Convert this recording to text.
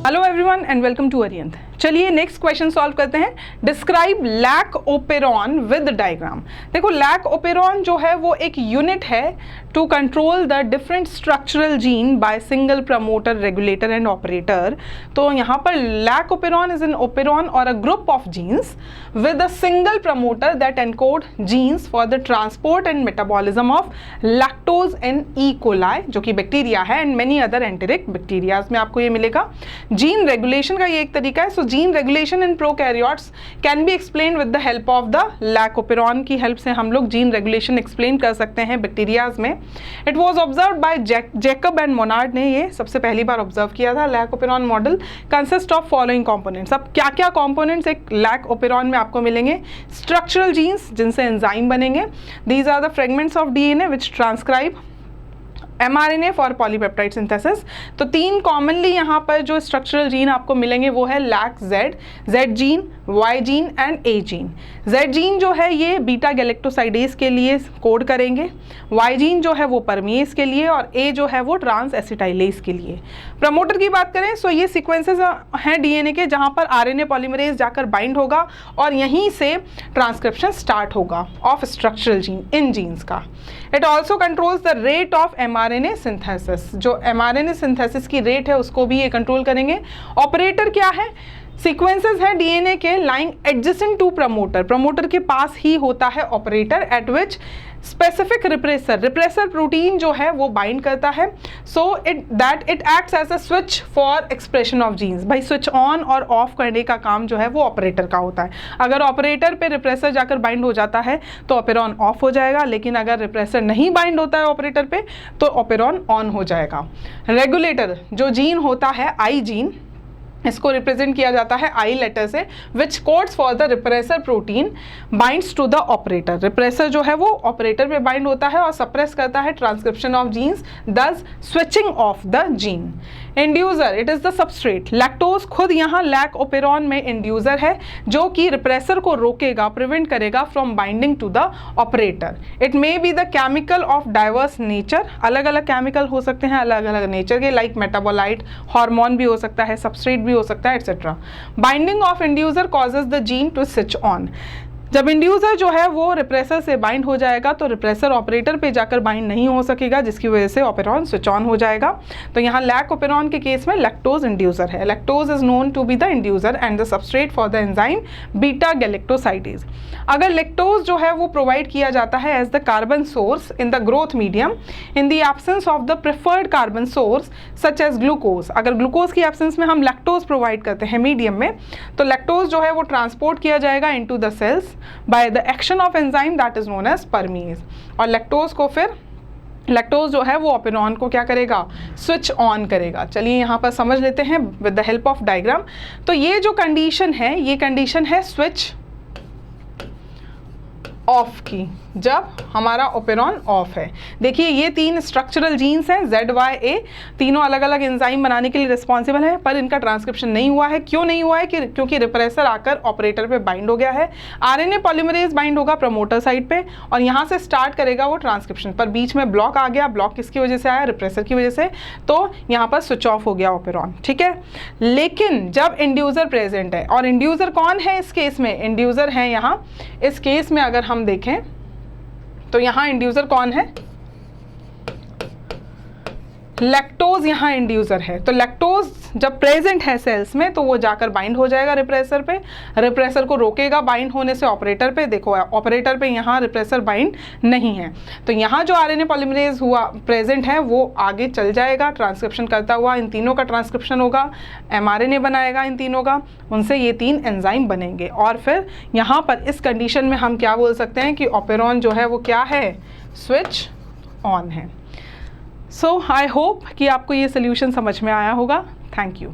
Hello everyone and welcome to अरियंत। चलिए next question solve करते हैं। Describe lac operon with diagram. देखो लैक ओपेरॉन जो है वो एक यूनिट है to control the different structural gene by single promoter, regulator and operator. तो यहाँ पर lac operon is an operon और a group of genes with a single promoter that encode genes for the transport and metabolism of lactose in E coli, जो कि bacteria है, and many other enteric bacterias में आपको ये मिलेगा। Gene regulation का ये एक तरीका है। So gene regulation in prokaryotes can be explain with the help of the lac operon की हेल्प से हम लोग जीन रेगुलेशन एक्सप्लेन कर सकते हैं बैक्टीरियाज में। It was observed bye Jacob and Monod ने ये सबसे पहली बार ऑब्जर्व किया था। Lac operon model consist of following components. अब क्या क्या कंपोनेंट्स एक लैक ओपेरॉन में आपको मिलेंगे? स्ट्रक्चरल जीन्स जिनसे एंजाइम बनेंगे। These are the fragments of DNA which transcribe mRNA for polypeptide synthesis. तो तीन कॉमनली यहाँ पर जो स्ट्रक्चरल जीन आपको मिलेंगे वो है lac Z gene, Y gene and A gene. Z gene जो है ये बीटा गैलेक्टोसाइडेज के लिए कोड करेंगे, वाई जीन जो है वो परमीएज के लिए, और ए जो है वो ट्रांस एसिटाइलेज के लिए। प्रमोटर की बात करें तो ये सीक्वेंसेस हैं डीएनए के जहाँ पर आरएनए पॉलीमरेज जाकर बाइंड होगा और यहीं से ट्रांसक्रिप्शन स्टार्ट होगा ऑफ स्ट्रक्चरल जीन इन जीन्स का। It also controls the rate of mRNA synthesis. जो mRNA सिंथेसिस की रेट है उसको भी ये कंट्रोल करेंगे। ऑपरेटर क्या है? सीक्वेंसेस है डीएनए के lying adjacent to promoter. Promoter के पास ही होता है operator at which specific repressor protein जो है वो बाइंड करता है। So it acts as a switch for expression of genes. भाई स्विच ऑन और ऑफ करने का काम जो है वो ऑपरेटर का होता है। अगर ऑपरेटर पे रिप्रेसर जाकर बाइंड हो जाता है तो ऑपेरॉन ऑफ हो जाएगा, लेकिन अगर रिप्रेसर नहीं बाइंड होता है ऑपरेटर पे तो ऑपेरॉन ऑन हो जाएगा। रेगुलेटर जो जीन होता है आई जीन, इसको रिप्रेजेंट किया जाता है आई लेटर से, which codes for the repressor protein binds to the operator. Repressor जो है वो ऑपरेटर पे बाइंड होता है और सप्रेस करता है ट्रांसक्रिप्शन ऑफ जीन्स, दस switching off the gene. Inducer, it is the substrate. Lactose खुद यहाँ लैक ओपेरॉन में इंड्यूसर है जो कि रिप्रेसर को रोकेगा, प्रिवेंट करेगा from binding to the operator. It may be the chemical of diverse nature. अलग अलग केमिकल हो सकते हैं अलग अलग नेचर के, लाइक मेटाबोलाइट, हार्मोन भी हो सकता है, सबस्ट्रेट भी हो सकता है, etcetera. Binding of inducer causes the gene to switch on. जब इंड्यूसर जो है वो रिप्रेसर से बाइंड हो जाएगा तो रिप्रेसर ऑपरेटर पे जाकर बाइंड नहीं हो सकेगा, जिसकी वजह से ऑपेरॉन स्विच ऑन हो जाएगा। तो यहाँ लैक ओपेरॉन के केस में लैक्टोज इंड्यूसर है। Lactose is known to be the inducer and the substrate for the enzyme beta galactosidase. अगर लैक्टोज जो है वो प्रोवाइड किया जाता है as the carbon source in the growth medium in the absence of the preferred carbon source such as glucose. अगर glucose की absence में हम लैक्टोज प्रोवाइड करते हैं मीडियम में, तो लैक्टोज जो है वो ट्रांसपोर्ट किया जाएगा into the cells by the action of enzyme that is known as permease. और लैक्टोज को फिर लैक्टोज जो है वो ऑपेरॉन को क्या करेगा? स्विच ऑन करेगा। चलिए यहाँ पर समझ लेते हैं with the help of diagram. तो ये जो कंडीशन है ये कंडीशन है स्विच ऑफ की, जब हमारा ओपेरॉन ऑफ है। देखिए ये तीन स्ट्रक्चरल जीन्स हैं जेड वाई ए, तीनों अलग अलग एंजाइम बनाने के लिए रिस्पॉन्सिबल है, पर इनका ट्रांसक्रिप्शन नहीं हुआ है। क्यों नहीं हुआ है? क्योंकि रिप्रेसर आकर ऑपरेटर पे बाइंड हो गया है। आरएनए पॉलीमरेज बाइंड होगा प्रमोटर साइड पे और यहाँ से स्टार्ट करेगा वो ट्रांसक्रिप्शन, पर बीच में ब्लॉक आ गया। ब्लॉक किसकी वजह से आया? रिप्रेसर की वजह से। तो यहाँ पर स्विच ऑफ हो गया ओपेरॉन, ठीक है। लेकिन जब इंड्यूसर प्रेजेंट है, और इंड्यूसर कौन है इस केस में? इंड्यूसर है यहाँ इस केस में अगर हम देखें तो यहाँ इंड्यूसर कौन है? लैक्टोज यहाँ इंड्यूसर है। तो लैक्टोज जब प्रेजेंट है सेल्स में तो वो जाकर बाइंड हो जाएगा रिप्रेसर पे, रिप्रेसर को रोकेगा बाइंड होने से ऑपरेटर पे। देखो ऑपरेटर पे यहाँ रिप्रेसर बाइंड नहीं है, तो यहाँ जो आरएनए पॉलीमरेज हुआ प्रेजेंट है वो आगे चल जाएगा ट्रांसक्रिप्शन करता हुआ। इन तीनों का ट्रांसक्रिप्शन होगा, एमआरएनए बनाएगा इन तीनों का, उनसे ये तीन एंजाइम बनेंगे। और फिर यहाँ पर इस कंडीशन में हम क्या बोल सकते हैं कि ऑपेरॉन जो है वो क्या है? स्विच ऑन है। सो आई होप कि आपको ये सोल्यूशन समझ में आया होगा। Thank you.